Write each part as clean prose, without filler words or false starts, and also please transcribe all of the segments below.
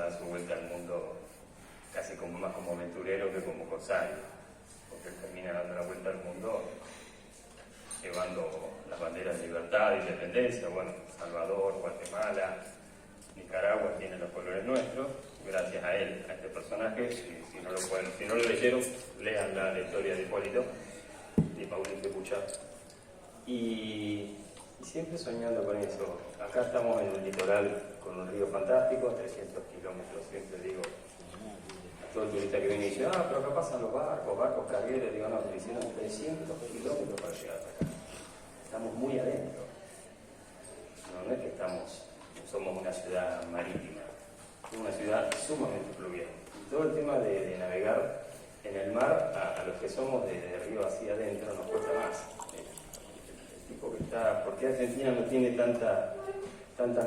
da su vuelta al mundo casi como más como aventurero que como corsario, porque él termina dando la vuelta al mundo llevando las banderas de libertad e independencia. Bueno, Salvador, Guatemala, Nicaragua tienen los colores nuestros, gracias a él, a este personaje. Si no lo leyeron, lean la historia de Hipólito, de Mauricio Buchar. Y siempre soñando con eso. Acá estamos en el litoral con un río fantástico, 300 kilómetros, siempre digo. A todo el turista que viene y dice, pero acá pasan los barcos cargueros, digo, no, te hicieron 300 kilómetros para llegar hasta acá. Estamos muy adentro. No es que somos una ciudad marítima, es una ciudad sumamente fluvial. Y todo el tema de navegar en el mar, a los que somos de río hacia adentro, nos cuesta más. ¿Por qué Argentina no tiene tanta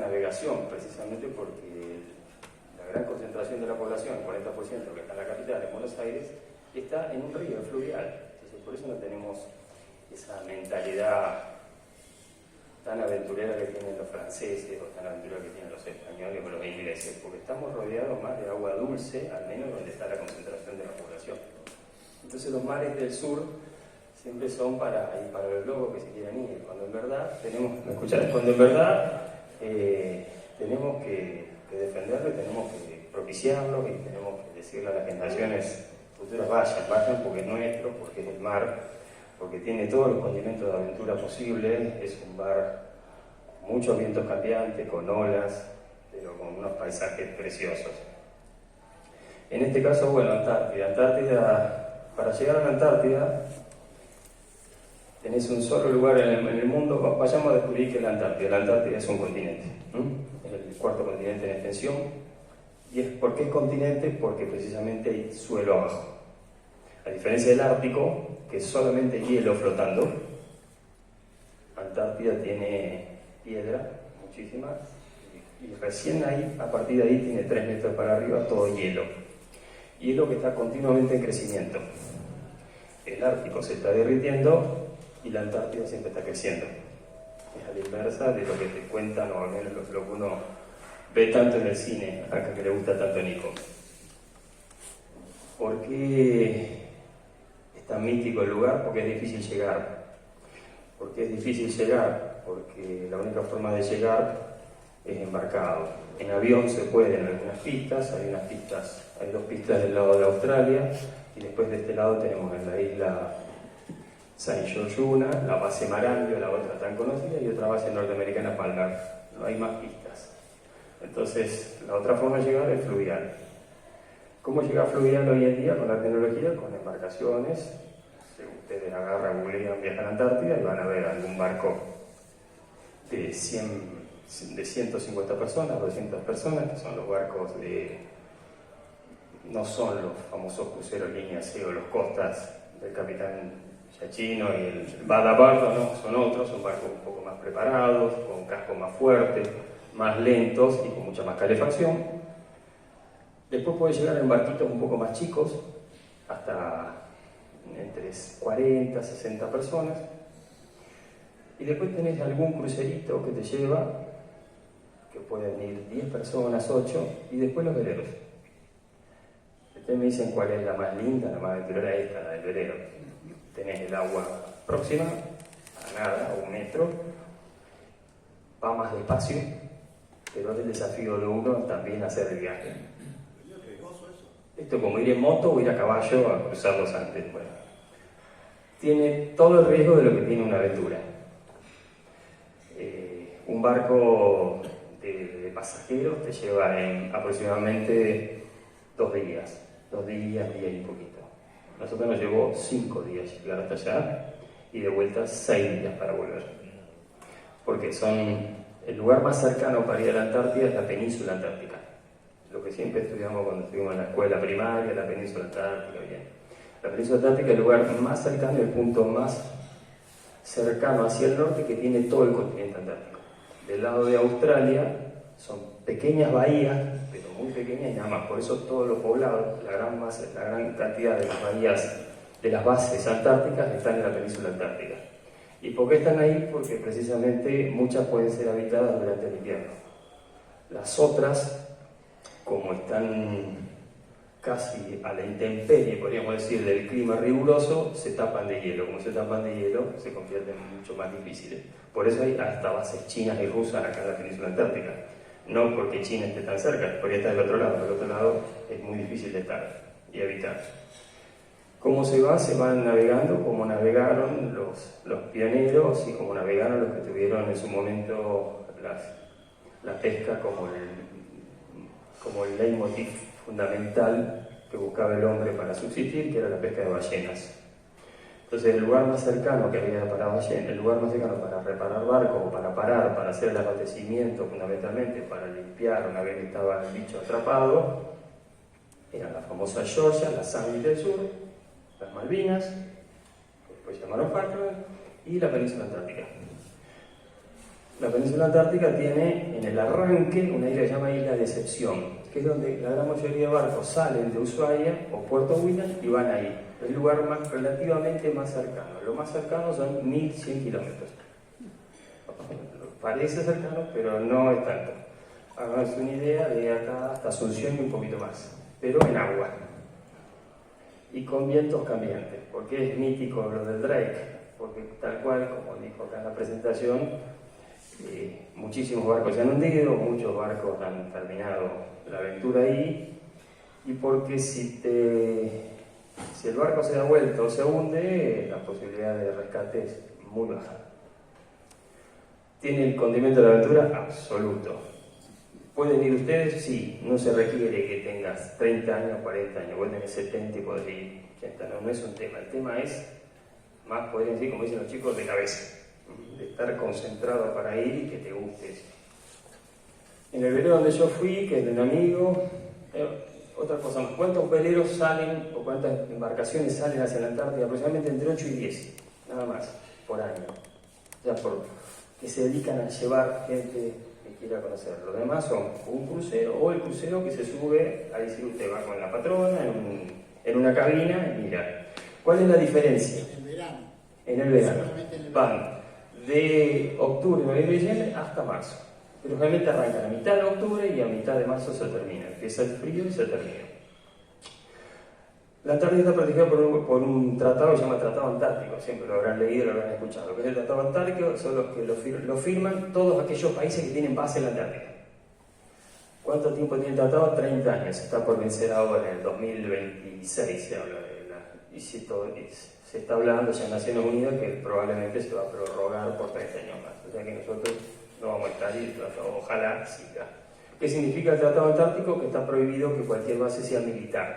navegación? Precisamente porque la gran concentración de la población, el 40% que está en la capital, en Buenos Aires, está en un río fluvial. Entonces, por eso no tenemos esa mentalidad tan aventurera que tienen los franceses, o tan aventurera que tienen los españoles o los ingleses, porque estamos rodeados más de agua dulce, al menos donde está la concentración de la población. Entonces los mares del sur siempre son para los locos que se quieran ir, cuando en verdad tenemos que defenderlo, y tenemos que propiciarlo, y tenemos que decirle a las generaciones futuras, vayan porque es nuestro, porque es el mar, porque tiene todos los condimentos de aventura posibles. Es un mar con muchos vientos cambiantes, con olas, pero con unos paisajes preciosos. En este caso, bueno, Antártida, para llegar a la Antártida tenés un solo lugar en el mundo. Vayamos a descubrir que la Antártida es un continente, es el cuarto continente en extensión. ¿Por qué es continente? Porque precisamente hay suelo abajo. A diferencia del Ártico, que es solamente hielo flotando, Antártida tiene piedra, muchísima, y recién ahí, a partir de ahí, tiene 3 metros para arriba, todo hielo. Hielo que está continuamente en crecimiento. El Ártico se está derritiendo y la Antártida siempre está creciendo. Es a la inversa de lo que te cuentan, o al menos lo que uno ve tanto en el cine, acá que le gusta tanto a Nico. ¿Por qué es tan mítico el lugar? Porque es difícil llegar. ¿Por qué es difícil llegar? Porque la única forma de llegar es embarcado. En avión se puede en algunas pistas, hay 2 pistas del lado de Australia, y después de este lado tenemos en la isla Saint George una, la base Marangio, la otra tan conocida, y otra base norteamericana, Palmer. No hay más pistas. Entonces, la otra forma de llegar es fluvial. ¿Cómo llegar fluvial hoy en día con la tecnología? Con embarcaciones. Si ustedes agarran, googlean, viajan a la Antártida y van a ver algún barco de 150 personas, 200 personas, que son los barcos no son los famosos cruceros línea C o los Costas del capitán Giacchino y el Badabardo, no, son otros, son barcos un poco más preparados, con casco más fuerte, más lentos y con mucha más calefacción. Después puede llegar en barquitos un poco más chicos, hasta entre 40, 60 personas. Y después tenés algún crucerito que te lleva, que pueden ir 10 personas, 8, y después los veleros. Ustedes me dicen cuál es la más linda, la más aventurera, esta, la del velero. Tenés el agua próxima, a nada, a 1 metro, va más despacio, pero es el desafío de uno también hacer el viaje. Esto es como ir en moto o ir a caballo a cruzar los Andes. Bueno, tiene todo el riesgo de lo que tiene una aventura. Un barco de pasajeros te lleva en aproximadamente 2 días, día y poquito. Nosotros nos llevó 5 días llegar hasta allá y de vuelta 6 días para volver. Porque el lugar más cercano para ir a la Antártida es la península antártica. Lo que siempre estudiamos cuando estuvimos en la escuela primaria, la península antártica, bien. La península antártica es el lugar más cercano, el punto más cercano hacia el norte que tiene todo el continente antártico. Del lado de Australia son pequeñas bahías, pero muy pequeñas y nada más. Por eso todos los poblados, la gran cantidad de las bahías de las bases antárticas están en la península antártica. ¿Y por qué están ahí? Porque precisamente muchas pueden ser habitadas durante el invierno. Las otras como están casi a la intemperie, podríamos decir, del clima riguroso, se tapan de hielo. Como se tapan de hielo, se convierten mucho más difíciles. Por eso hay hasta bases chinas y rusas acá en la península antártica. No porque China esté tan cerca, porque está del otro lado. Del otro lado es muy difícil de estar y habitar. ¿Cómo se va? Se van navegando como navegaron los pioneros y como navegaron los que tuvieron en su momento la pesca como el leitmotiv fundamental que buscaba el hombre para subsistir, que era la pesca de ballenas. Entonces el lugar más cercano que había para ballenas, el lugar más cercano para reparar barcos o para parar, para hacer el abastecimiento fundamentalmente, para limpiar una vez que estaba el bicho atrapado, eran la famosa Georgia, la Sandwich del Sur, las Malvinas, que después llamaron Falkland, y la península antártica. La península antártica tiene en el arranque una isla que se llama Isla Decepción, que es donde la gran mayoría de barcos salen de Ushuaia o Puerto Williams y van ahí. Es el lugar relativamente más cercano. Lo más cercano son 1100 kilómetros. Parece cercano, pero no es tanto. Háganse una idea de acá hasta Asunción y un poquito más, pero en agua. Y con vientos cambiantes, porque es mítico lo del Drake, porque tal cual, como dijo acá en la presentación, muchísimos barcos se han hundido, muchos barcos han terminado la aventura ahí, y porque si el barco se da vuelta o se hunde, la posibilidad de rescate es muy baja. ¿Tiene el condimento de la aventura? Absoluto. ¿Pueden ir ustedes? Sí, no se requiere que tengas 30 años, 40 años, vos tenés 70 y podés ir 80, no es un tema. El tema es, más podrían decir, como dicen los chicos, de cabeza, de estar concentrado para ir y que te guste eso. En el velero donde yo fui, que es de un amigo, otra cosa más, ¿cuántos veleros salen o cuántas embarcaciones salen hacia la Antártida? Aproximadamente entre 8 y 10, nada más, por año. Ya que se dedican a llevar gente que quiera conocer. Los demás son un crucero o el crucero que se sube, ahí sí usted va con la patrona en una cabina y mira. ¿Cuál es la diferencia? En el verano. En el verano. Van de octubre, noviembre y diciembre hasta marzo. Pero realmente arrancan a mitad de octubre y a mitad de marzo se termina. Empieza el frío y se termina. La Antártida está protegida por un tratado que se llama Tratado Antártico, siempre lo habrán leído, lo habrán escuchado. Lo que es el Tratado Antártico son los que lo firman todos aquellos países que tienen base en la Antártida. ¿Cuánto tiempo tiene el tratado? 30 años, está por vencer ahora en el 2026, se habla y se está hablando ya en Naciones Unidas que probablemente se va a prorrogar por 30 años más. O sea que nosotros no vamos a estar ahí, ojalá siga. ¿Qué significa el Tratado Antártico? Que está prohibido que cualquier base sea militar.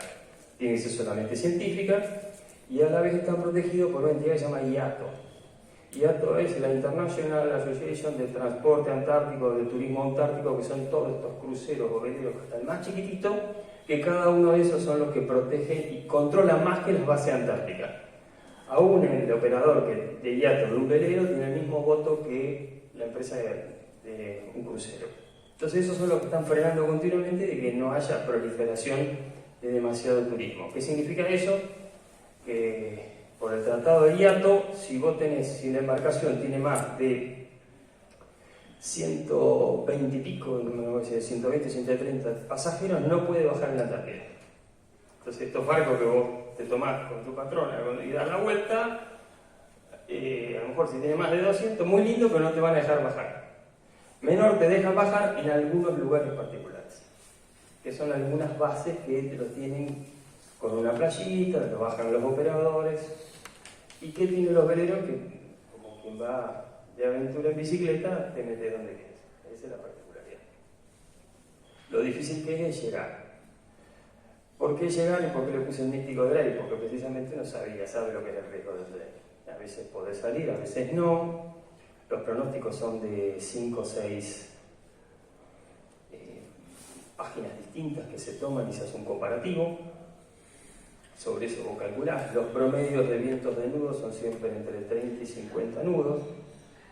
Tiene que ser solamente científica y a la vez está protegido por una entidad que se llama IATO. IATO es la International Association de Transporte Antártico, de Turismo Antártico, que son todos estos cruceros o veleros que están más chiquititos, que cada uno de esos son los que protegen y controlan más que las bases antárticas. Aún el operador de IATO de un velero tiene el mismo voto que la empresa de un crucero. Entonces esos son los que están frenando continuamente de que no haya proliferación de demasiado turismo. ¿Qué significa eso? Que por el tratado de IATO, si la embarcación tiene más de 120 y pico, 120, 130 pasajeros, no puede bajar en la Antártida. Entonces estos barcos que vos te tomás con tu patrona y das la vuelta, a lo mejor si tiene más de 200, muy lindo, pero no te van a dejar bajar. Menor te dejan bajar en algunos lugares particulares, que son algunas bases que te lo tienen con una playita, lo bajan los operadores. ¿Y qué tienen los veleros? Que como quien va de aventura en bicicleta, te metes donde quieres. Esa es la particularidad. Lo difícil que es llegar. ¿Por qué llegar y por qué le puse el místico Drake? Porque precisamente no sabe lo que es el riesgo del Drake. A veces podés salir, a veces no. Los pronósticos son de 5 o 6 páginas distintas que se toman y se hace un comparativo. Sobre eso vos calculás. Los promedios de vientos de nudos son siempre entre 30 y 50 nudos,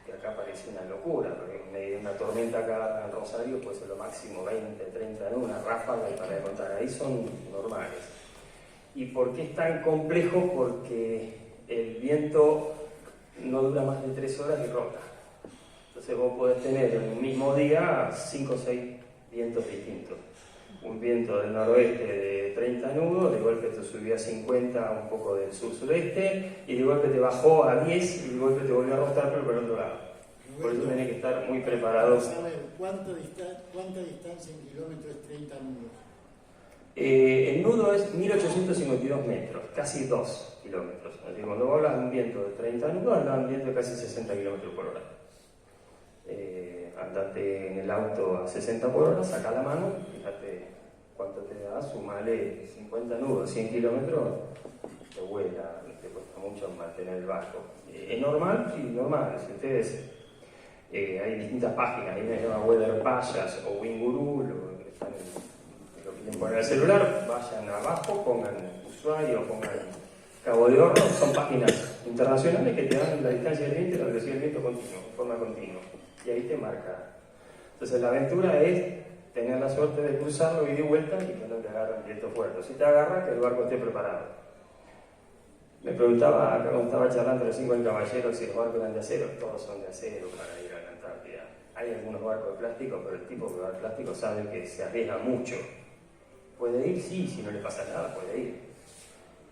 que acá parece una locura, porque en medio de una tormenta acá en Rosario puede ser lo máximo 20, 30 nudos, una ráfaga, y para de contar, ahí son normales. ¿Y por qué es tan complejo? Porque el viento no dura más de 3 horas y rota. Entonces vos podés tener en un mismo día 5 o 6 vientos distintos. un viento del noroeste de 30 nudos, de golpe te subió a 50 un poco del sur-sureste, y de golpe te bajó a 10 y de golpe te volvió a arrastrar pero por el otro lado. Por eso tenés que estar muy preparado. ¿Cuánta distancia en kilómetros es 30 nudos? El nudo es 1852 metros, casi 2 kilómetros. Así que cuando hablas de un viento de 30 nudos, hablas de un viento de casi 60 kilómetros por hora. Andate en el auto a 60 por hora, saca la mano, fíjate cuánto te da, sumale 50 nudos, 100 kilómetros, te vuela, te cuesta mucho mantener el barco. ¿Es normal? Sí, normal. Si ustedes, hay distintas páginas, hay una que se llama Weather Payas o Winguru, lo quieren poner al celular, vayan abajo, pongan usuario, pongan Cabo de Horno, son páginas internacionales que te dan la distancia del viento y la velocidad del viento continuo, en forma continua. Y ahí te marca. Entonces la aventura es tener la suerte de cruzarlo y de vuelta y que no te agarren viento fuerte. Si te agarra, que el barco esté preparado. Me preguntaba, acá cuando estaba charlando recién con el caballero, si los barcos eran de acero. Todos son de acero para ir a la Antártida. Hay algunos barcos de plástico, pero el tipo que va de plástico sabe que se arriesga mucho. ¿Puede ir? Sí, si no le pasa nada, puede ir.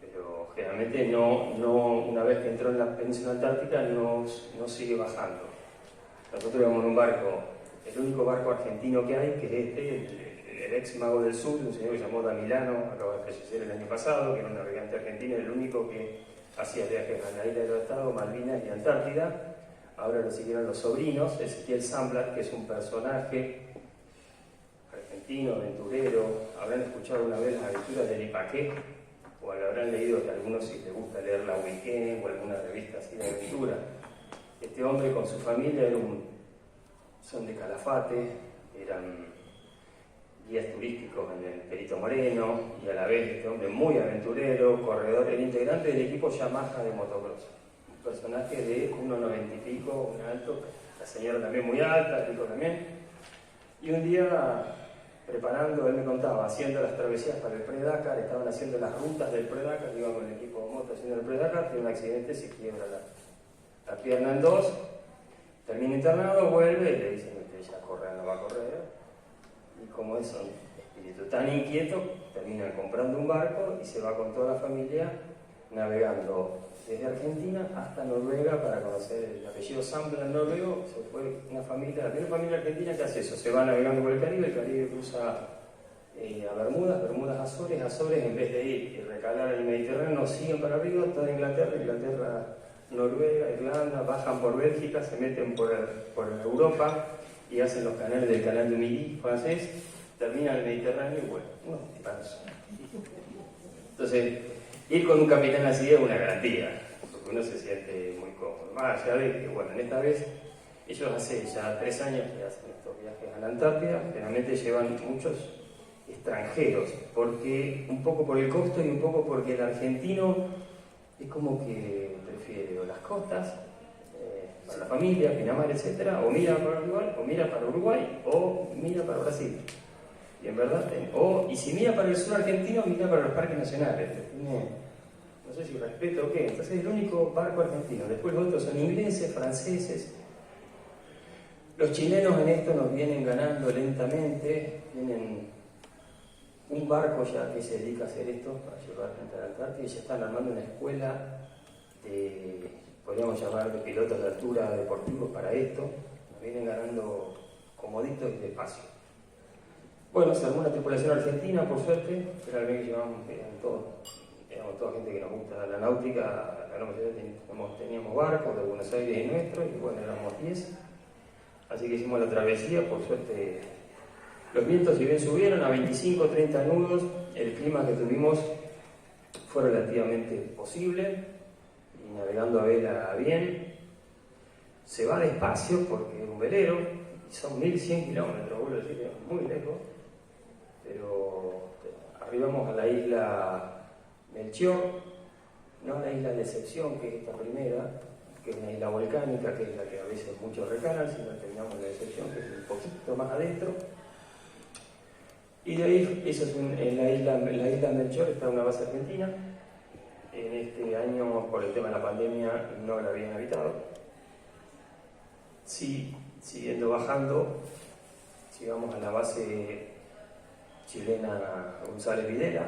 Pero generalmente no una vez que entró en la península antártica, no sigue bajando. Nosotros íbamos en un barco, el único barco argentino que hay, que es el ex mago del sur, un señor que se llamó Damilano, acaba de fallecer el año pasado, que era un navegante argentino, el único que hacía viajes a la isla de los Estados, Malvinas y Antártida. Ahora lo siguieron los sobrinos, Ezequiel Zamblar, que es un personaje argentino, aventurero. Habrán escuchado una vez las aventuras del Ipaqué, o lo habrán leído de algunos si les gusta leer la Weekend o alguna revista así de aventura. Este hombre con su familia son de Calafate, eran guías turísticos en el Perito Moreno, y a la vez este hombre muy aventurero, corredor, el integrante del equipo Yamaha de motocross. Un personaje de 1,90 y pico, un alto, la señora también muy alta, el hijo también. Y un día, preparando, él me contaba, haciendo las travesías para el Pre-Dakar, estaban haciendo las rutas del Pre-Dakar, iban con el equipo de moto haciendo el Pre-Dakar, tiene un accidente, se quiebra la pierna en dos, termina internado, vuelve y le dicen que ya correr no va a correr. Y como es un espíritu tan inquieto, termina comprando un barco y se va con toda la familia navegando desde Argentina hasta Noruega para conocer el apellido Zamblar noruego. Se fue una familia, la primera familia argentina que hace eso, se va navegando por el Caribe cruza a Bermudas, Azores, en vez de ir y recalar en el Mediterráneo, siguen para arriba, toda Inglaterra, Noruega, Irlanda, bajan por Bélgica, se meten por Europa y hacen los canales del canal de Midi francés, terminan el Mediterráneo y vuelven. Entonces, ir con un capitán así es una garantía, porque uno se siente muy cómodo. Más allá de que, bueno, en esta vez, ellos hace ya 3 años que hacen estos viajes a la Antártida, generalmente llevan muchos extranjeros, porque un poco por el costo y un poco porque el argentino es como que prefiere o las costas, para la familia, Pinamar, etcétera, o mira para Uruguay, o mira para Brasil. Y en verdad, y si mira para el sur argentino, mira para los parques nacionales. No sé si respeto o qué. Entonces es el único barco argentino. Después los otros son ingleses, franceses. Los chilenos en esto nos vienen ganando lentamente. Tienen un barco ya que se dedica a hacer esto, para llevar gente a la Antártida, y ya están armando una escuela de, podríamos llamar, de pilotos de altura deportivos para esto. Nos vienen ganando comoditos y despacio. Bueno, se armó una tripulación argentina, por suerte, pero al menos éramos toda gente que nos gusta la náutica, la mayoría teníamos barcos de Buenos Aires y nuestro, y bueno, éramos 10. Así que hicimos la travesía, por suerte. Los vientos, si bien subieron a 25 30 nudos, el clima que tuvimos fue relativamente posible, y navegando a vela bien. Se va despacio porque es un velero, y son 1100 kilómetros, vuelvo a decir que es muy lejos, pero arribamos a la isla Melchior, no a la isla de Decepción, que es esta primera, que es una isla volcánica, que es la que a veces muchos recalan, sino terminamos en la Decepción, que es un poquito más adentro. Y de ahí, eso es en la isla Melchor está una base argentina. En este año, por el tema de la pandemia, no la habían habitado. Sí, siguiendo bajando, si vamos a la base chilena González Videla,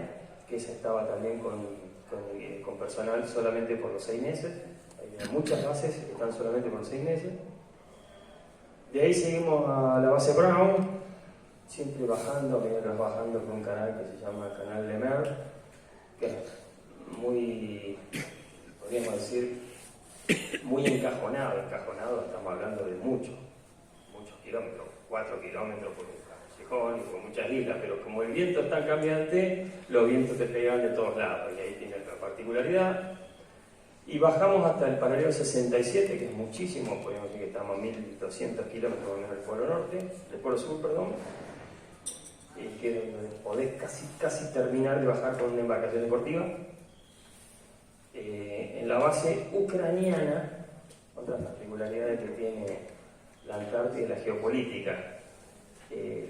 que esa estaba también con personal solamente por los 6 meses. Hay muchas bases que están solamente por 6 meses. De ahí seguimos a la base Brown, siempre bajando por un canal que se llama Canal Lemer, que es muy, podríamos decir, muy encajonado, estamos hablando de muchos kilómetros, 4 kilómetros por un callejón y con muchas islas, pero como el viento es tan cambiante, los vientos te pegan de todos lados y ahí tienes la particularidad. Y bajamos hasta el paralelo 67, que es muchísimo, podríamos decir que estamos a 1200 kilómetros más o menos del polo sur, que es donde podés casi terminar de bajar con una embarcación deportiva. En la base ucraniana, otras particularidades que tiene la Antártida y la geopolítica.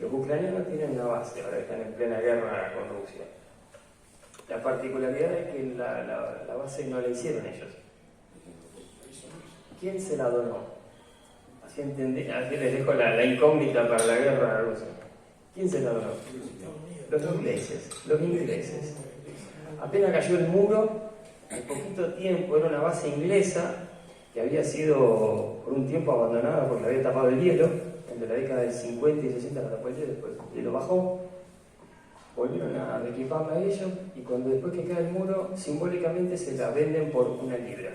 Los ucranianos tienen una base, ahora están en plena guerra con Rusia. La particularidad es que la base no la hicieron ellos. ¿Quién se la donó? Así les dejo la incógnita para la guerra rusa. ¿Quién se la donó? Los ingleses. Apenas cayó el muro, en poquito tiempo era una base inglesa que había sido por un tiempo abandonada porque había tapado el hielo. Entre la década del 50 y 60 la tapó el hielo, después el hielo bajó. Volvieron a equiparla a ellos y cuando después que cae el muro, simbólicamente se la venden por 1 libra.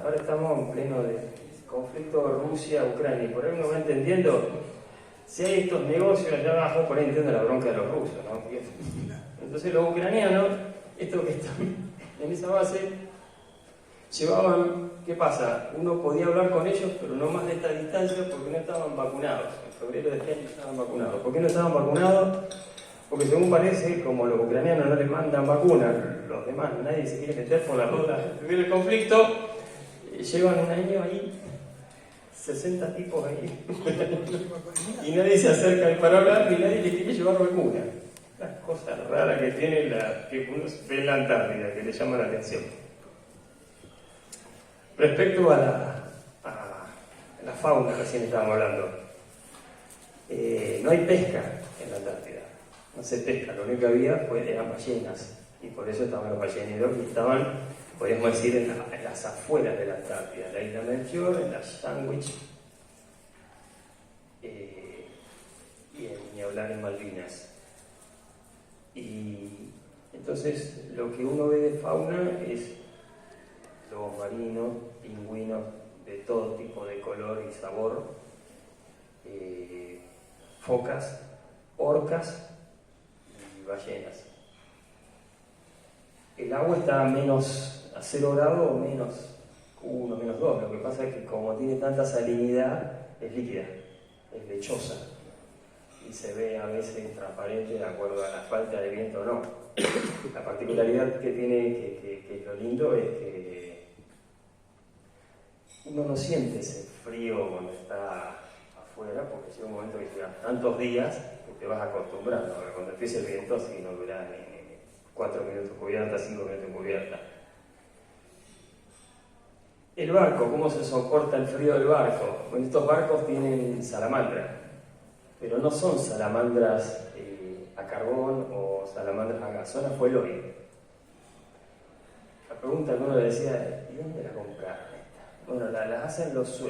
Ahora estamos en pleno de conflicto Rusia-Ucrania y por ahí uno va entendiendo, si hay estos negocios allá abajo, por ahí entiendo la bronca de los rusos, ¿no? Entonces los ucranianos, estos que están en esa base, llevaban, ¿qué pasa? Uno podía hablar con ellos, pero no más de esta distancia porque no estaban vacunados. En febrero de este año estaban vacunados. ¿Por qué no estaban vacunados? Porque según parece, como los ucranianos no les mandan vacunas, los demás, nadie se quiere meter por la ruta del conflicto, llevan un año ahí, 60 tipos ahí, y nadie se acerca para hablar ni nadie les quiere llevar vacuna. Las cosas raras que tiene que uno ve en la Antártida, que le llama la atención. Respecto a la fauna, recién estábamos hablando, no hay pesca en la Antártida. No se pesca, lo único que había eran ballenas, y por eso estaban los balleneros que estaban, podríamos decir, en las afueras de la Antártida, en la isla Melchior, en la Sandwich, y ni hablar en Malvinas. Y entonces lo que uno ve de fauna es lobos marinos, pingüinos de todo tipo de color y sabor, focas, orcas, ballenas. El agua está a 0 grados o menos 1, menos 2. Lo que pasa es que como tiene tanta salinidad, es líquida, es lechosa y se ve a veces transparente de acuerdo a la falta de viento o no. La particularidad que tiene, que lo lindo, es que uno no siente ese frío cuando está afuera, porque llega un momento que llegan tantos días que te vas acostumbrando. Cuando empieza el viento, así no dura ni 4 minutos cubierta, 5 minutos cubierta. El barco, ¿cómo se soporta el frío del barco? Bueno, estos barcos tienen salamandra, pero no son salamandras a carbón o salamandras a gas, son a fueloide. La pregunta que uno le decía, ¿y dónde la compraron esta? Bueno, la hacen los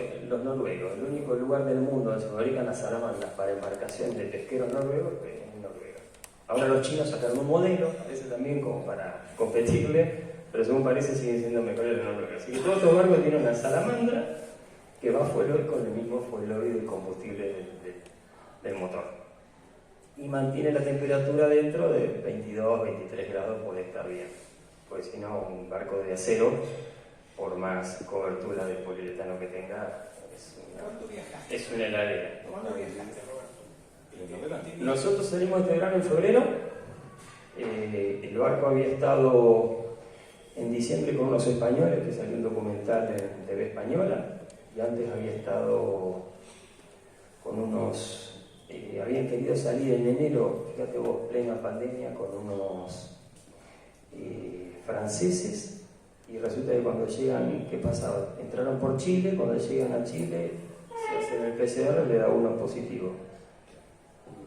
noruegos. El único lugar del mundo donde se fabrican las salamandras para embarcación de pesqueros noruegos es en Noruega. Ahora los chinos sacaron un modelo, parece también como para competirle, pero según parece siguen siendo mejores los noruegos. Así que todos estos barcos tienen una salamandra que va a fueloide con el mismo fueloide de combustible del motor. Y mantiene la temperatura dentro de 22, 23 grados, puede estar bien. Porque si no, un barco de acero, por más cobertura de poliuretano que tenga, es una heladera. Nosotros salimos este verano en febrero. El barco había estado en diciembre con unos españoles, que salió un documental de TV Española, y antes había estado con unos... habían querido salir en enero, fíjate vos, plena pandemia, con unos franceses, y resulta que cuando llegan, ¿qué pasaba? Entraron por Chile, cuando llegan a Chile, se hacen el PCR, le da uno positivo.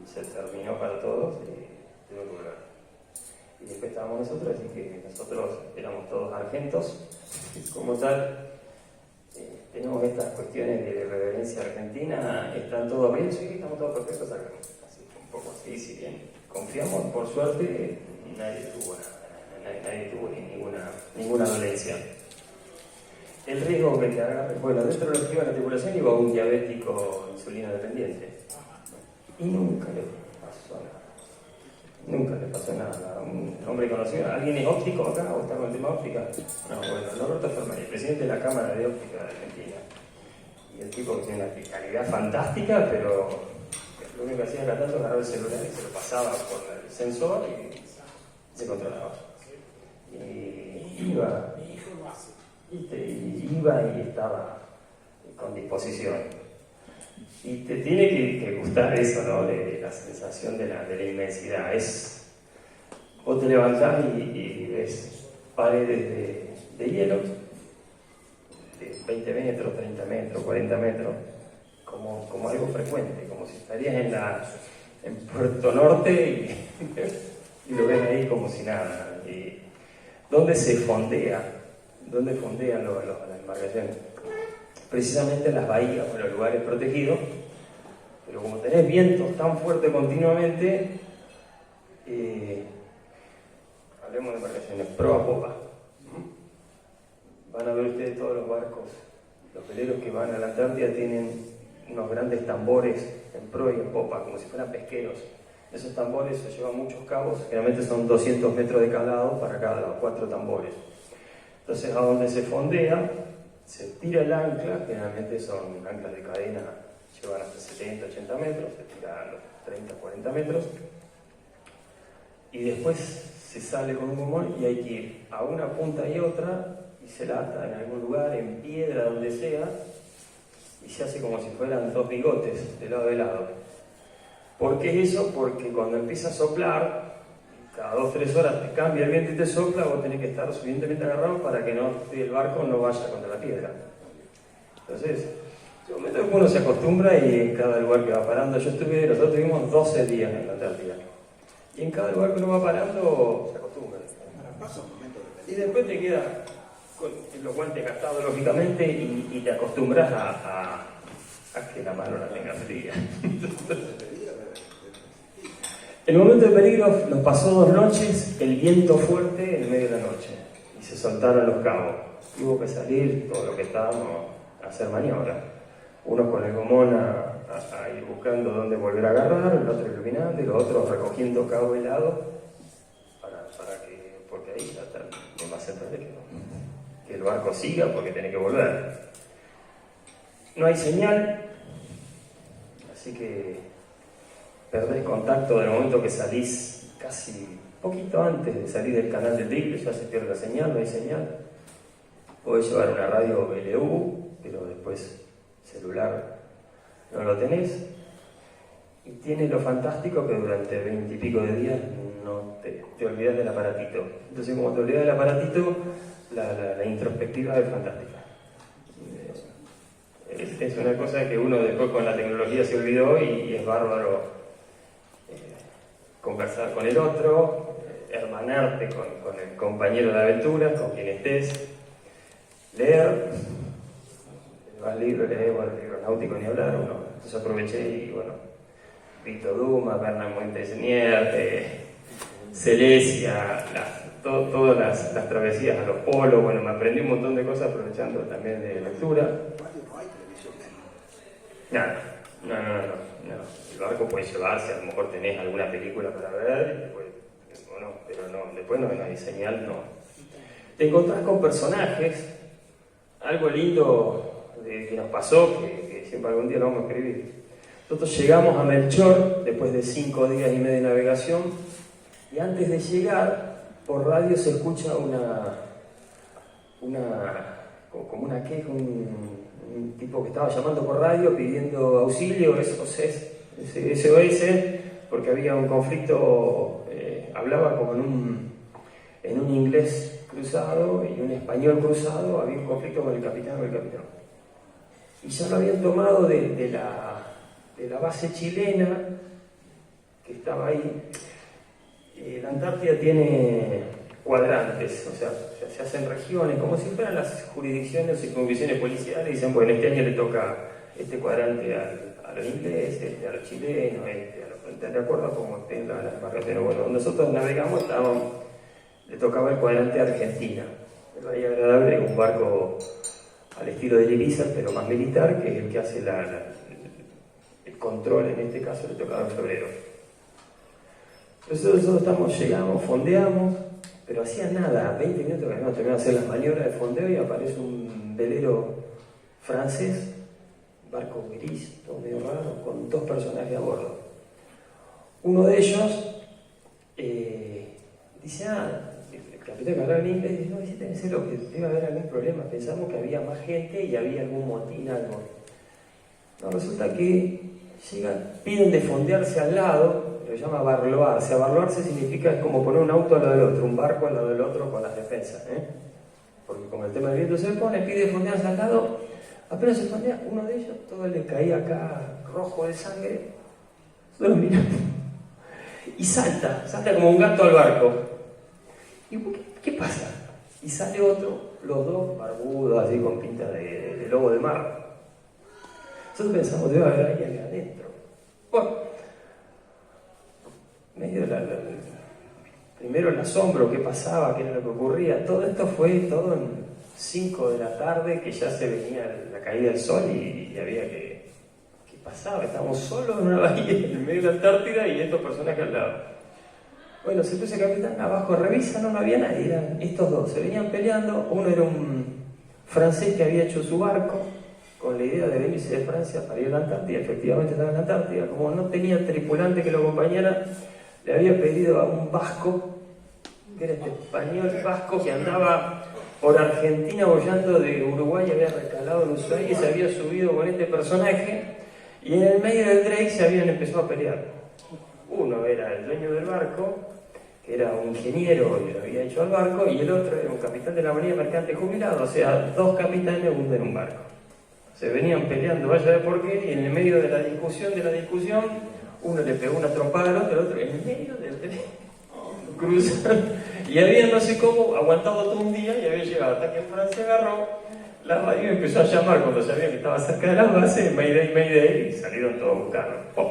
se terminó para todos y tuve que volver. Y después estábamos nosotros, así que nosotros éramos todos argentos, y como tal, tenemos estas cuestiones de reverencia argentina, están todos bien, sí, estamos todos perfectos acá. Así, un poco así, si bien confiamos, por suerte, nadie tuvo ninguna dolencia. El riesgo que te agarre, bueno, dentro de los que iban a la tripulación iba un diabético insulino dependiente. Y nunca le pasó nada. Nunca le pasó nada. Un hombre conocido, ¿alguien es óptico acá o está con el tema óptica? No, bueno, Norberto Fermari, el presidente de la Cámara de Óptica de Argentina. Y el tipo que tiene una calidad fantástica, pero lo único que hacía cada tanto agarraba el celular y se lo pasaba por el sensor y se controlaba. Y iba. Iba y estaba con disposición. Y te tiene que gustar eso, ¿no? De la sensación de la inmensidad. Vos te levantás y ves paredes de hielo, de 20 metros, 30 metros, 40 metros, como algo frecuente, como si estarías en Puerto Norte y lo ves ahí como si nada. Y ¿dónde se fondea? ¿Dónde fondean las embarcaciones? Precisamente en las bahías o en los lugares protegidos, pero como tenés vientos tan fuertes continuamente, hablemos de embarcaciones proa a popa. Van a ver ustedes todos los barcos, los veleros que van a la Antártida tienen unos grandes tambores en proa y en popa, como si fueran pesqueros. Esos tambores se llevan muchos cabos, generalmente son 200 metros de calado para cada 4 tambores. Entonces, a donde se fondea, se tira el ancla, generalmente son anclas de cadena, llevan hasta 70, 80 metros, se tira a los 30, 40 metros, y después se sale con un gomón y hay que ir a una punta y otra, y se la ata en algún lugar, en piedra, donde sea, y se hace como si fueran 2 bigotes, de lado a lado. ¿Por qué eso? Porque cuando empieza a soplar, cada 2 o 3 horas te cambia el viento y te sopla, vos tenés que estar suficientemente agarrado para que el barco no vaya contra la piedra. Entonces, en un momento que uno se acostumbra y en cada lugar que va parando, nosotros tuvimos 12 días en la Antártida. Y en cada lugar que uno va parando, se acostumbra. Y después te queda con los guantes gastados, lógicamente, y te acostumbras a que la mano la tenga fría. El momento de peligro nos pasó 2 noches, el viento fuerte en medio de la noche, y se soltaron los cabos. Hubo que salir, todo lo que estábamos, a hacer maniobra. Unos con el gomón a ir buscando dónde volver a agarrar, el otro iluminando, y los otros recogiendo cabo helado, porque ahí ya está, no va a ser que el barco siga porque tiene que volver. No hay señal, así que perdés contacto del momento que salís, casi poquito antes de salir del canal de Triple, ya se pierde la señal, no hay señal. Podés llevar una radio LU, pero después celular no lo tenés. Y tiene lo fantástico que durante 20 y pico de días no te olvidás del aparatito. Entonces, como te olvidás del aparatito, la introspectiva es fantástica. Es una cosa que uno después con la tecnología se olvidó y es bárbaro conversar con el otro, hermanarte con el compañero de aventuras, con quien estés, leer, más libros, leemos el libro náutico ni hablar, entonces aproveché y bueno, Vito Duma, Bernard Montesnier, Celesia, todas las travesías a los polos, bueno, me aprendí un montón de cosas aprovechando también de lectura. Nada, no. El barco puede llevarse, a lo mejor tenés alguna película para ver, después, pero no, después no hay señal, no. Te encontrás con personajes, algo lindo que nos pasó, que siempre algún día lo vamos a escribir. Nosotros llegamos a Melchor después de 5 días y medio de navegación, y antes de llegar, por radio se escucha como una queja, un tipo que estaba llamando por radio pidiendo auxilio, SOS, porque había un conflicto, hablaba como en un inglés cruzado y un español cruzado, había un conflicto con el capitán. Y ya lo habían tomado de la base chilena que estaba ahí. La Antártida tiene cuadrantes, o sea, se hacen regiones, como si fueran las jurisdicciones o circunvisiones policiales, y dicen, bueno, este año le toca este cuadrante a los ingleses, este a los chilenos, este a los, de acuerdo a cómo estén las embarcaciones. Bueno, nosotros navegamos, le tocaba el cuadrante a Argentina. El Bahía Agradable, un barco al estilo de Elizabeth, pero más militar, que es el que hace el control, en este caso le tocaba en febrero. Entonces nosotros llegamos, fondeamos, pero hacía nada, 20 minutos que habíamos terminado de hacer las maniobras de fondeo y aparece un velero francés, barco gris, todo medio raro, con 2 personajes a bordo. Uno de ellos dice, el capitán que hablaba en inglés, dice, no, pensé lo que debe haber algún problema, pensamos que había más gente y había algún motín, algo. No, resulta que llegan, piden de fondearse al lado, lo llama barloarse. Barloarse significa como poner un auto al lado del otro, un barco al lado del otro con las defensas, porque como el tema del viento se pone, pide fondearse al lado, apenas se fondea, uno de ellos, todo le caía acá rojo de sangre, solo mira, y salta como un gato al barco. Y ¿qué pasa? Y sale otro, los dos barbudos, así con pinta de lobo de mar. Nosotros pensamos, debe haber alguien adentro. Bueno, medio primero el asombro, qué pasaba, qué era lo que ocurría. Todo esto fue todo en 5 de la tarde, que ya se venía la caída del sol y había ¿qué pasaba? Estábamos solos en una bahía en el medio de la Antártida y estos personajes al lado. Bueno, se puso el capitán, abajo revisa, no había nadie, eran estos dos, se venían peleando. Uno era un francés que había hecho su barco con la idea de venirse de Francia para ir a la Antártida. Efectivamente estaba en la Antártida, como no tenía tripulante que lo acompañara, le había pedido a un vasco, que era este español vasco que andaba por Argentina boyando de Uruguay, había recalado en Ushuaia y se había subido con este personaje, y en el medio del Drake se habían empezado a pelear. Uno era el dueño del barco, que era un ingeniero y lo había hecho al barco, y el otro era un capitán de la marina mercante jubilado, o sea, 2 capitanes hunden un barco. Se venían peleando, vaya de por qué, y en el medio de la discusión, uno le pegó una trompada al otro, el otro en el medio del tren, cruzando, y había no sé cómo aguantado todo un día y había llegado hasta que Francia agarró la radio y empezó a llamar cuando sabía que estaba cerca de la base, Mayday, y salieron todos a buscarlo. ¡Pum!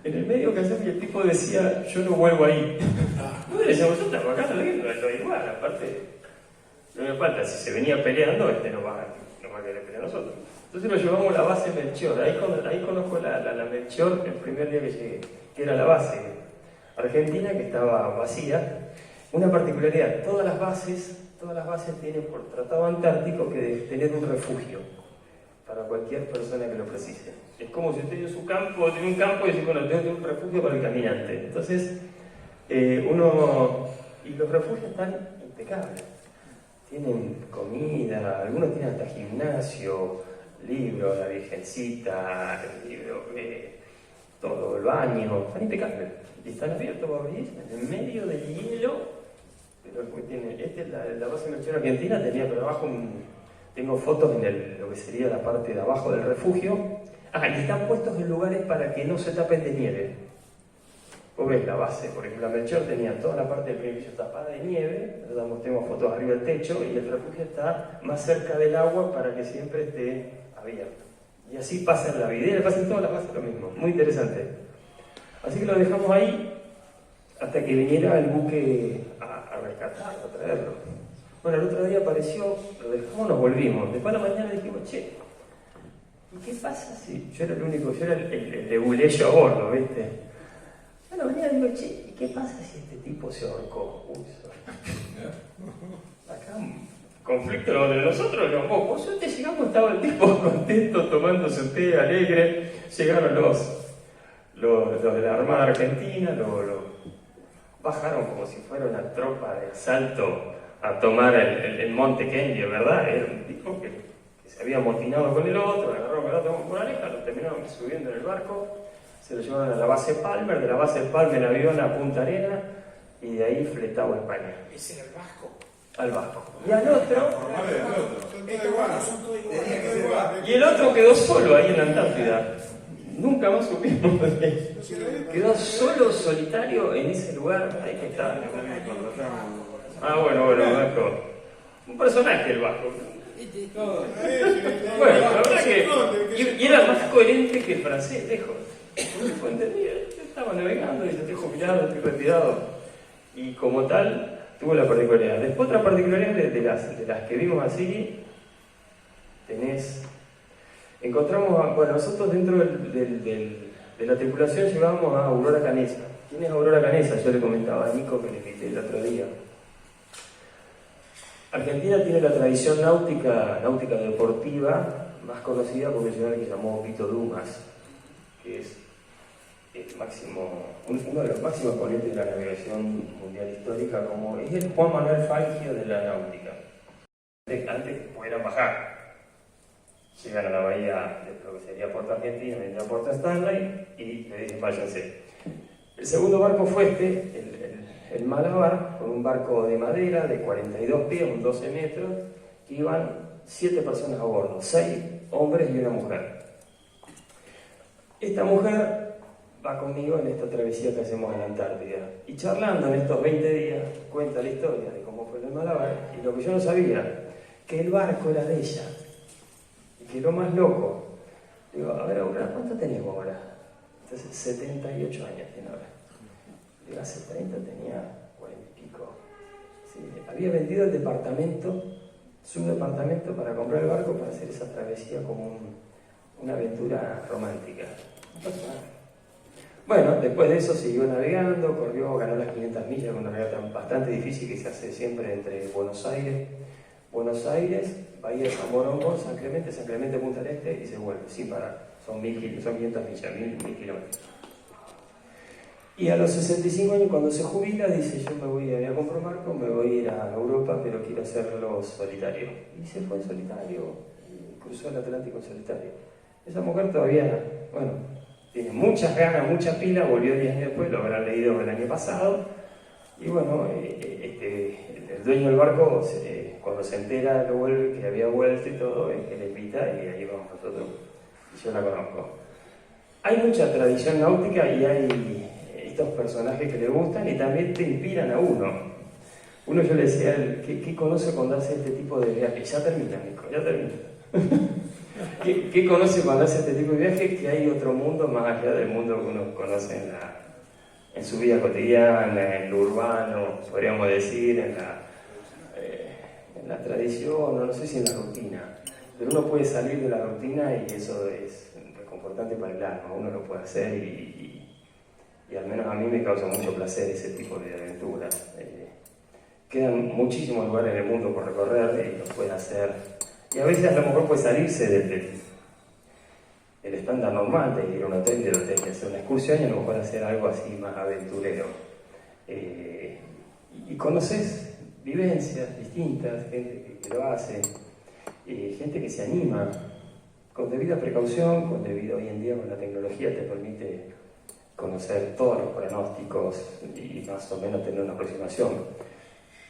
En el medio que hacía, el tipo decía, yo no vuelvo ahí. No le decíamos, yo estaba acá, lo igual, aparte, no me falta, si se venía peleando, no va a querer pelear a nosotros. Entonces lo llevamos a la base Melchor, ahí conozco la Melchor el primer día que llegué, que era la base argentina, que estaba vacía. Una particularidad, todas las bases tienen por tratado antártico que de tener un refugio para cualquier persona que lo precise. Es como si usted tiene un campo y dice, bueno, tengo un refugio para el caminante. Entonces, y los refugios están impecables. Tienen comida, algunos tienen hasta gimnasio, libros, la virgencita, todo el baño, están impecables. Y están abiertos para abrir en el medio del hielo. Pero la base Melchor Argentina tenía por abajo tengo fotos en lo que sería la parte de abajo del refugio. Y están puestos en lugares para que no se tapen de nieve. Vos ves la base, por ejemplo, la Melchor tenía toda la parte del primer piso tapada de nieve, tenemos fotos arriba del techo, y el refugio está más cerca del agua para que siempre esté abierto. Y así pasa en la vidriera, pasa en todas las bases lo mismo, muy interesante. Así que lo dejamos ahí hasta que viniera el buque a rescatarlo, a traerlo. Bueno, el otro día apareció, lo dejamos, nos volvimos. Después a la mañana dijimos, che, ¿y qué pasa si yo era el único, yo era el leguleyo a bordo, ¿viste? A la mañana digo, che, ¿y qué pasa si este tipo se ahorcó? Acá un conflicto de nosotros, por suerte llegamos, estaba el tipo contento, tomándose un té alegre. Llegaron los de la Armada Argentina, bajaron como si fuera una tropa de asalto a tomar el Monte Kennedy, ¿verdad? Era un tipo que se había amotinado con el otro, agarró con el otro con una oreja, lo terminaron subiendo en el barco, se lo llevaron a la base Palmer, de la base Palmer el avión a Punta Arena, y de ahí fletado a España. ¿Ese era el vasco? Al vasco. Y al otro... Y el otro quedó solo ahí en la Antártida. nunca más supimos de él. Quedó solo, solitario en ese lugar. Ahí que está. Bueno, Vasco. Un personaje el Vasco. Bueno, la verdad que. Y era más coherente que el francés, lejos. No se puede entender. Yo estaba navegando y estoy jubilado, estoy retirado. Y como tal, tuvo la particularidad. Después, otra particularidad de las que vimos así, encontramos, bueno, nosotros dentro de la tripulación llevábamos a Aurora Canesa. ¿Quién es Aurora Canesa? Yo le comentaba a Nico que le invité el otro día. Argentina tiene la tradición náutica deportiva más conocida por un señor que se llamó Vito Dumas, que es uno de los máximos ponentes de la navegación mundial histórica, como es el Juan Manuel Fangio de la náutica. Antes pudieran bajar. Llegan a la bahía de lo que sería Puerto Argentina, vendría a Puerto Stanley y le dicen váyanse. El segundo barco fue el Malabar, con un barco de madera de 42 pies, un 12 metros, que iban 7 personas a bordo, 6 hombres y una mujer. Esta mujer va conmigo en esta travesía que hacemos en la Antártida. Y charlando en estos 20 días, cuenta la historia de cómo fue el Malabar, y lo que yo no sabía, que el barco era de ella. Y que lo más loco, digo, a ver, Aurora, ¿cuánto tenés vos ahora? Entonces, 78 años tiene ahora. Digo, hace 30 tenía 40 y pico. Sí, había vendido el departamento, su departamento, para comprar el barco para hacer esa travesía como una aventura romántica. Bueno, después de eso siguió navegando, corrió, ganó las 500 millas, una regata bastante difícil que se hace siempre entre Buenos Aires, Bahía de San Borondón, San Clemente, Punta del Este y se vuelve sin parar. Son 500 millas, 1000 kilómetros. Y a los 65 años, cuando se jubila, dice: yo me voy a comprar un barco, me voy a ir a Europa, pero quiero hacerlo solitario. Y se fue en solitario, y cruzó el Atlántico en solitario. Esa mujer todavía, bueno, tiene muchas ganas, mucha pila, volvió 10 años después, lo habrán leído el año pasado. Y bueno, el dueño del barco, cuando se entera que había vuelto y todo, es que le invita y ahí vamos nosotros. Y yo la conozco. Hay mucha tradición náutica y hay estos personajes que le gustan y también te inspiran a uno. Yo le decía, ¿qué conoce cuando hace este tipo de viajes? Ya termina, Nico, ya termina. ¿Qué conoce cuando hace este tipo de viajes? Que hay otro mundo más allá del mundo que uno conoce en su vida cotidiana, en lo urbano, podríamos decir, en la tradición, no sé si en la rutina. Pero uno puede salir de la rutina y eso es reconfortante para el alma. Uno lo puede hacer y al menos a mí me causa mucho placer ese tipo de aventuras. Quedan muchísimos lugares en el mundo por recorrer y los puede hacer. Y a veces a lo mejor puede salirse del estándar normal de ir a un hotel, de hacer una excursión y a lo mejor hacer algo así más aventurero. Y conoces vivencias distintas, gente que lo hace, gente que se anima, con debida precaución, hoy en día con la tecnología te permite conocer todos los pronósticos y más o menos tener una aproximación.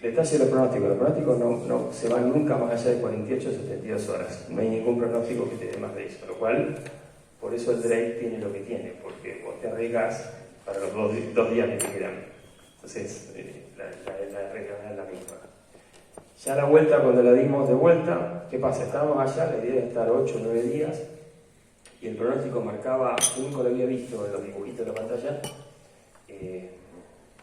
Detalle de los pronósticos no se van nunca más allá de 48 o 72 horas. No hay ningún pronóstico que te dé más de eso, lo cual, por eso el Drake tiene lo que tiene, porque vos te arriesgas para los dos días que te quedan. Entonces, la regla es la misma. Ya la vuelta, cuando la dimos de vuelta, ¿qué pasa? Estábamos allá, la idea era estar 8 o 9 días, y el pronóstico marcaba, único lo había visto en los dibujitos de la pantalla,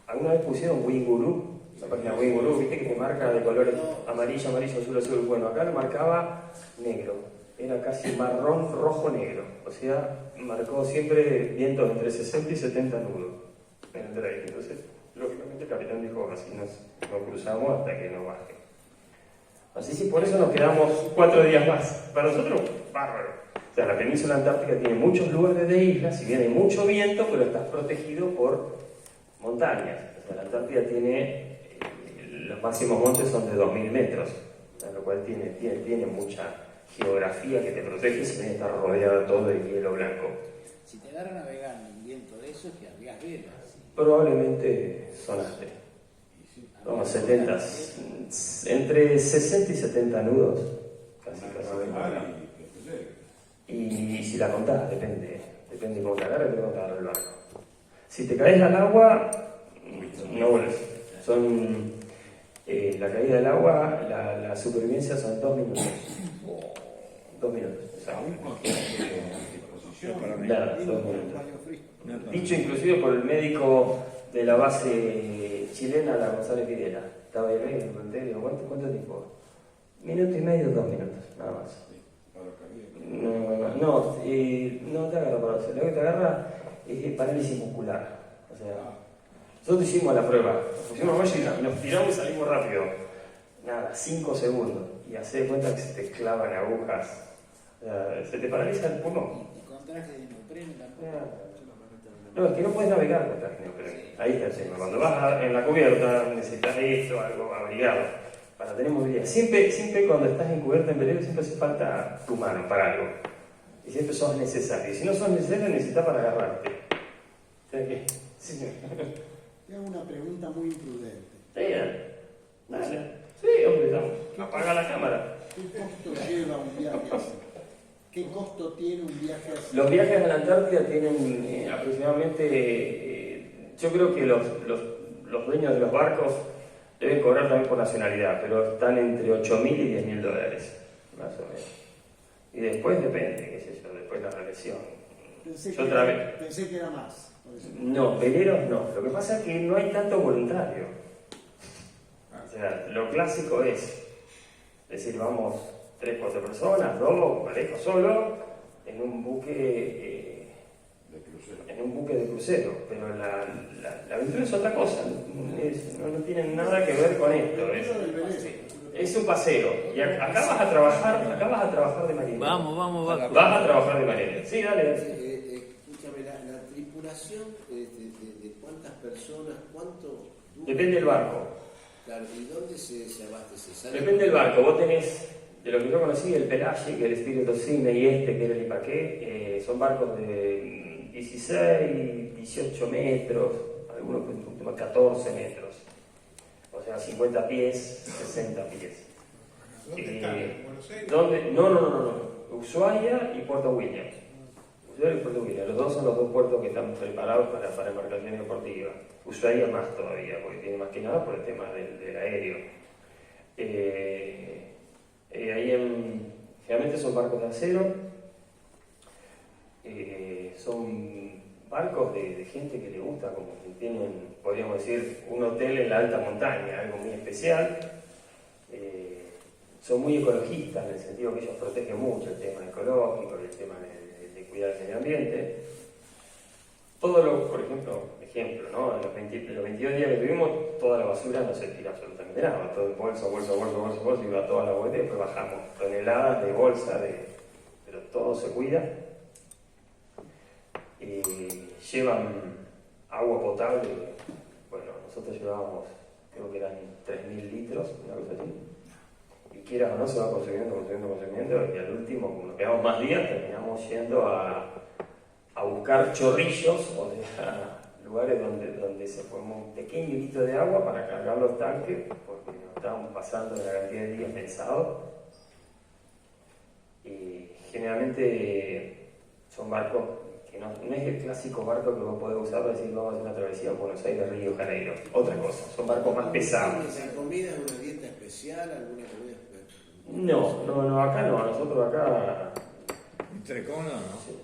alguna vez pusieron Winguru, la página Winguru, viste que te marca de colores amarillo, azul. Bueno, acá lo marcaba negro, era casi marrón, rojo, negro. O sea, marcó siempre vientos entre 60 y 70 nudos en el Drake. Entonces, lógicamente el capitán dijo, así nos cruzamos hasta que no baje. Así que por eso nos quedamos 4 días más. Para nosotros, bárbaro. O sea, la península antártica tiene muchos lugares de islas, si bien hay mucho viento, pero estás protegido por montañas. O sea, la Antártida tiene, los máximos montes son de 2000 metros, lo cual tiene mucha geografía que te protege, si bien está rodeado todo de hielo blanco. Si te agarra navegando un viento de esos, que arriesgas velas. Probablemente sonaste. Como 70, entre 60 y 70 nudos, casi. Y si la contás, depende depende de cómo te agarres, pero cómo te agarra el barco. Si te caes al agua, no vuelves. La caída del agua, la supervivencia son 2 minutos. 2 minutos. O sea, nada, 2 minutos. Dicho inclusive por el médico de la base chilena, la González Videla. Estaba ahí, le pregunté, digo, ¿cuánto tiempo? 1 minuto y medio, 2 minutos, nada más. No te agarra para eso. Lo que te agarra es parálisis muscular. O sea, nosotros hicimos la prueba, nos tiramos y salimos rápido. Nada, 5 segundos. Y haces cuenta que se te clavan agujas. O sea, se te paraliza el pulmón. Y con traje de neopreno tampoco. No, es que no puedes navegar con traje de neopreno. Ahí está el tema. Cuando vas en la cubierta necesitas esto, algo abrigado, para tener movilidad. Siempre cuando estás en cubierta en velero, siempre hace falta tu mano para algo. Y siempre sos necesario. Y si no sos necesario, necesitas para agarrarte. ¿Sabes qué? Sí. Te hago una pregunta muy imprudente. Dale. Sí, hombre, ya. Apaga la cámara. ¿Qué costo lleva un viaje así? ¿Qué costo tiene un viaje así? Los viajes a la Antártida tienen aproximadamente, yo creo que los dueños de los barcos deben cobrar también por nacionalidad, pero están entre $8.000 y $10.000, más o menos. Y después depende, qué sé yo, después la relación. Pensé que era más. No, veleros no. Lo que pasa es que no hay tanto voluntario. O sea, lo clásico es decir, vamos 3, 4 personas, 2, pareja, solo, en un buque de crucero. Pero la aventura es otra cosa, no tiene nada que ver con esto. Es un paseo. Y acá vas a trabajar de marinero. Vamos. Vas a trabajar de marinero. Sí, dale. Escúchame, la tripulación de cuántas personas, cuánto... Depende del barco. Claro, ¿y dónde se abastece? Depende del barco. Vos tenés, de lo que yo conocí, el Pelagic, el Spirit of Sydney y que era el Ipaqué, son barcos de 16, 18 metros, algunos un poquito más, 14 metros. O sea, 50 pies, 60 pies. ¿Dónde están? ¿En Buenos Aires? ¿Dónde? No. Ushuaia y Puerto Williams. Ushuaia y Puerto Williams. Los dos son los 2 puertos que están preparados para embarcaciones deportivas. Ushuaia más todavía, porque tiene más que nada por el tema del aéreo. Generalmente son barcos de acero, son barcos de gente que le gusta, como que tienen, podríamos decir, un hotel en la alta montaña, algo muy especial. Son muy ecologistas en el sentido que ellos protegen mucho el tema ecológico y el tema de cuidar el medio ambiente. Por ejemplo, ¿no? En los 22 días que tuvimos, toda la basura no se tira absolutamente nada, todo el bolso, y va toda la bolsa y después bajamos toneladas de bolsa, pero todo se cuida. Llevan agua potable, bueno, nosotros llevábamos, creo que eran 3.000 litros, una cosa así. Y quieras o no, se va consumiendo, y al último, como nos quedamos más días, terminamos yendo a buscar chorrillos, o sea, lugares donde se forma un pequeño hilito de agua para cargar los tanques, porque nos estábamos pasando de la cantidad de días pensados. Y generalmente son barcos que no es el clásico barco que vos podés usar para decir vamos a hacer una travesía a Buenos Aires, Río, Janeiro. Otra cosa, son barcos más pesados. ¿La comida es una dieta especial? ¿Alguna comida especial? No, acá no, nosotros acá... Entrecó no.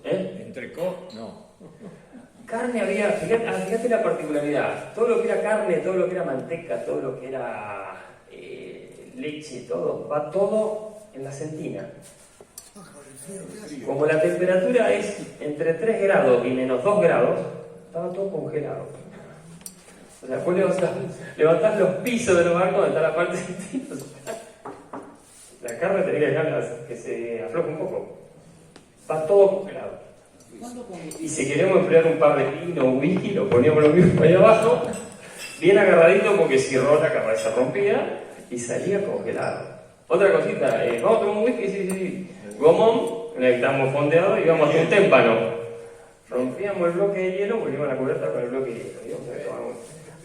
¿Eh? Entrecó no. Carne había, fíjate la particularidad, todo lo que era carne, todo lo que era manteca, todo lo que era leche, va todo en la sentina. Como la temperatura es entre 3 grados y menos 2 grados, estaba todo congelado. O sea, después levantás los pisos de los barcos donde está la parte sentina. La carne tenía que dejarla que se afloje un poco. Está todo congelado. Y si queremos emplear un par de vino o whisky, lo poníamos lo mismo ahí abajo, bien agarradito porque si rota capaz se rompía y salía congelado. Otra cosita, vamos a tomar un whisky, sí. Gomón, necesitamos fondeado y íbamos a un témpano. Rompíamos el bloque de hielo, volvíamos a la cubierta con el bloque de hielo.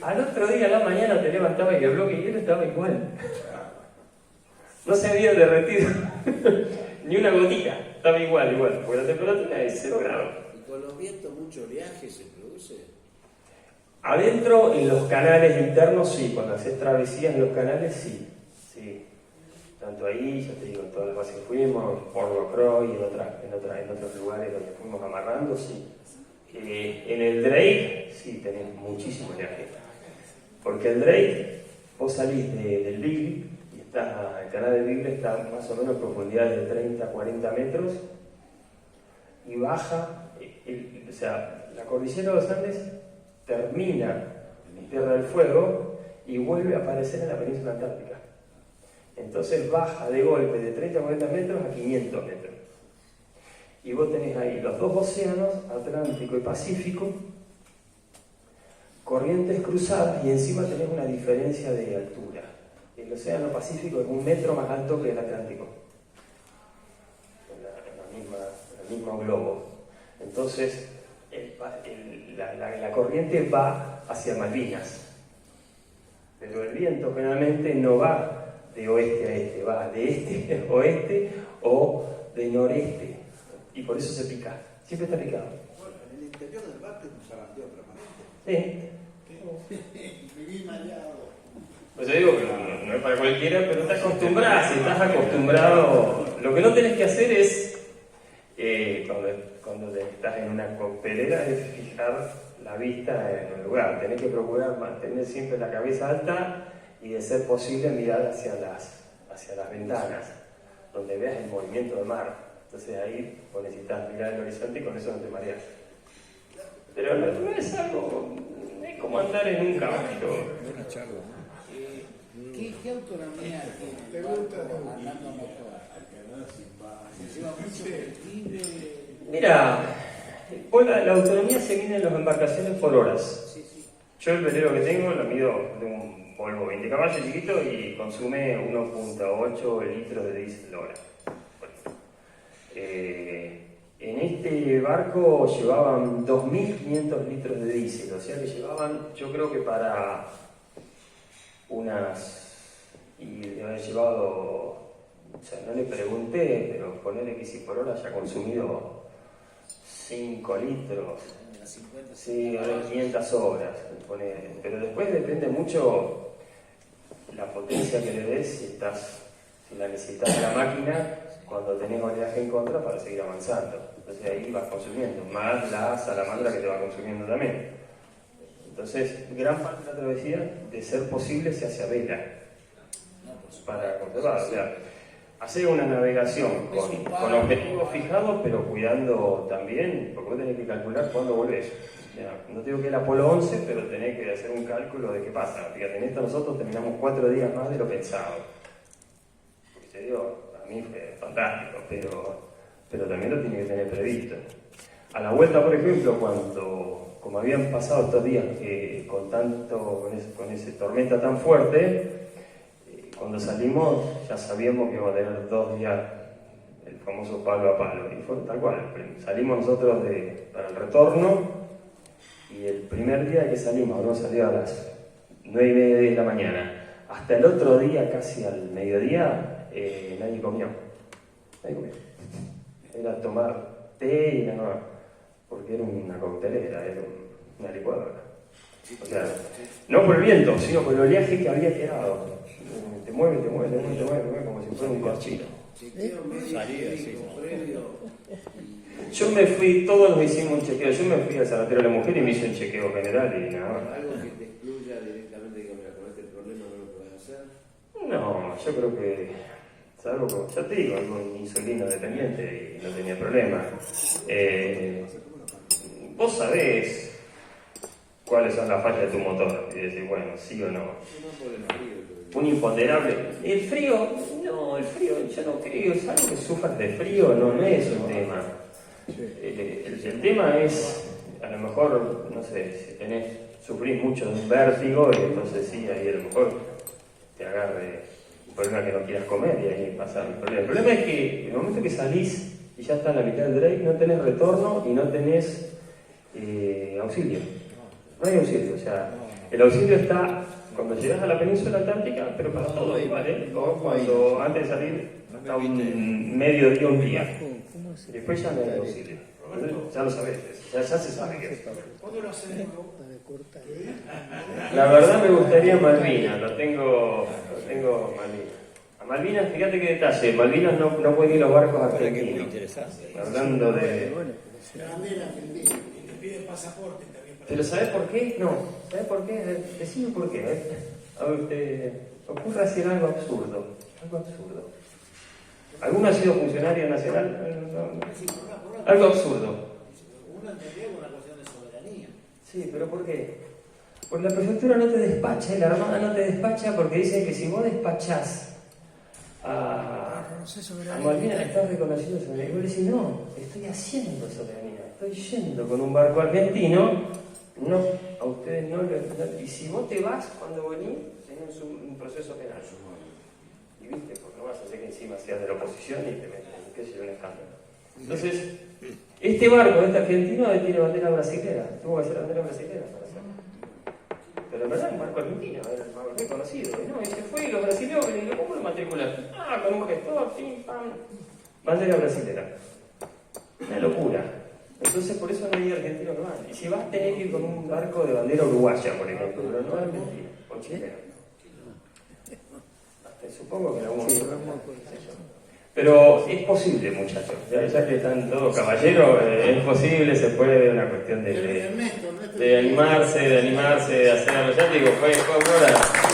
Al otro día, a la mañana, te levantabas y el bloque de hielo estaba igual. No se había derretido ni una gotita, estaba igual, porque la temperatura es 0 grados. ¿Y con los vientos mucho oleaje se produce. Adentro, en los canales internos, sí. Cuando haces travesías en los canales, sí. Sí. Tanto ahí, ya te digo, en todas las bases que fuimos, por Locroix y en otros lugares donde fuimos amarrando, sí. En el Drake, sí, tenés muchísimo oleaje. Porque el Drake, vos salís del Beagle, y el canal del Beagle está más o menos en profundidades de 30 a 40 metros, y baja, o sea, la cordillera de los Andes termina en Tierra del Fuego y vuelve a aparecer en la península antártica. Entonces baja de golpe de 30 a 40 metros a 500 metros. Y vos tenés ahí los dos océanos, Atlántico y Pacífico, corrientes cruzadas, y encima tenés una diferencia de altura. El océano Pacífico es 1 metro más alto que el Atlántico, en el mismo globo. Entonces, la corriente va hacia Malvinas, pero el viento generalmente no va de oeste a este, va de este a oeste o de noreste, y por eso se pica, siempre está picado. Bueno, en el interior del barco es un zarandeo permanente. Sí. Viví mareado. Pues yo digo que no es para cualquiera, pero estás acostumbrado, si estás acostumbrado, lo que no tenés que hacer es, cuando estás en una coctelera, es fijar la vista en un lugar. Tenés que procurar mantener siempre la cabeza alta y, de ser posible, mirar hacia las ventanas, donde veas el movimiento del mar. Entonces ahí vos necesitas mirar el horizonte y con eso no te mareas. Pero no es algo, es como andar en un caballo. Buena charla. ¿Qué autonomía tiene el barco andando motor? ¿Se lleva mucho combustible? Mira, la autonomía se mide en las embarcaciones por horas. Yo el velero que tengo lo mido de un Volvo 20 caballos chiquito y consume 1.8 litros de diésel hora. En este barco llevaban 2.500 litros de diésel, o sea que llevaban, yo creo que para y de haber llevado, o sea, no le pregunté, pero ponerle que si por hora haya consumido 5 litros, sí, 500 horas, pero después depende mucho la potencia que le des, si la necesitas de la máquina cuando tenés oleaje en contra para seguir avanzando. Entonces ahí vas consumiendo, más la salamandra que te va consumiendo también. Entonces, gran parte de la travesía, de ser posible, se hace a vela para conservar. O sea, hacer una navegación con objetivos fijados, pero cuidando también, porque vos tenés que calcular cuándo volvés. No te digo que el Apolo 11, pero tenés que hacer un cálculo de qué pasa. Fíjate, en esto nosotros terminamos 4 días más de lo pensado. Porque te digo, a mí fue fantástico, pero también lo tiene que tener previsto. A la vuelta, por ejemplo, como habían pasado estos días con esa tormenta tan fuerte, cuando salimos ya sabíamos que iba a tener 2 días el famoso palo a palo, y fue tal cual. Salimos nosotros para el retorno, y el primer día que salimos, habíamos salido a las 9:30 de la mañana, hasta el otro día, casi al mediodía, nadie comió. Era tomar té y nada más, porque era una coctelera, era una licuadora. O sea, no por el viento, sino por el oleaje que había quedado. Te mueve, como si fuera un corchito. Yo me fui, todos nos hicimos un chequeo. Yo me fui al Sanatorio de la Mujer y me hice un chequeo general y nada más. Algo que te excluya directamente, que mira, con este problema no lo podés hacer. No, yo creo que, salvo, ya te digo, algo insulino dependiente y no tenía problema. Vos sabés cuáles son las fallas de tu motor y decís, bueno, sí o no. Un imponderable. El frío, yo no creo, es algo que sufras de frío, no es un tema. El tema es, a lo mejor, no sé, si sufrís mucho de un vértigo, y entonces sí, ahí a lo mejor te agarre un problema que no quieras comer y ahí pasa el problema. El problema es que en el momento que salís y ya está en la mitad del Drake, no tenés retorno y no tenés auxilio. No hay auxilio, o sea, el auxilio está cuando llegas a la península antártica, pero para todo igual, ¿eh? O cuando antes de salir, hasta un medio día, un día. Después ya no es posible. Ya lo sabes, ya se sabe que es. ¿Cuándo lo haces? La verdad me gustaría Malvinas, lo tengo Malvinas. A Malvinas, fíjate qué detalle, Malvinas no pueden ir los barcos Para que es muy argentinos. interesante. Hablando de... La bandera argentina. Y te piden pasaporte también para... ¿Pero sabes por qué? No. ¿Sabes por qué? Decime por qué. A ver, ocurre hacer algo absurdo. Algo absurdo. ¿Alguno ha sido funcionario nacional? No. Algo absurdo. Uno entendió una cuestión de soberanía. Sí, pero ¿por qué? Porque la prefectura no te despacha, la Armada no te despacha porque dicen que si vos despachás a Malvinas estás reconociendo soberanía. Y vos decís, no, estoy haciendo soberanía, estoy yendo con un barco argentino, no, a ustedes no, y si vos te vas cuando venís, tenés un proceso penal. Y viste, porque no vas a hacer que encima seas de la oposición y te meten, qué sé yo, un escándalo. Entonces, este barco, este argentino, tiene bandera brasilera, tuvo que hacer bandera brasilera para hacerlo. Pero en verdad un barco argentino, era el barco muy conocido. Y no, y se fue y los brasileños, y digo, ¿cómo lo matriculaste? Ah, con un gestor, pim, pam. Bandera brasilera. Una locura. Entonces por eso no hay argentinos que van. Y si vas, tenés que ir con un barco de bandera uruguaya, por ejemplo, pero no argentina, o chilena. Supongo que en algún momento. Pero es posible, muchachos. Ya que están todos caballeros, es posible, se puede, una cuestión de animarse, de hacerlo. Ya te digo, fue hora.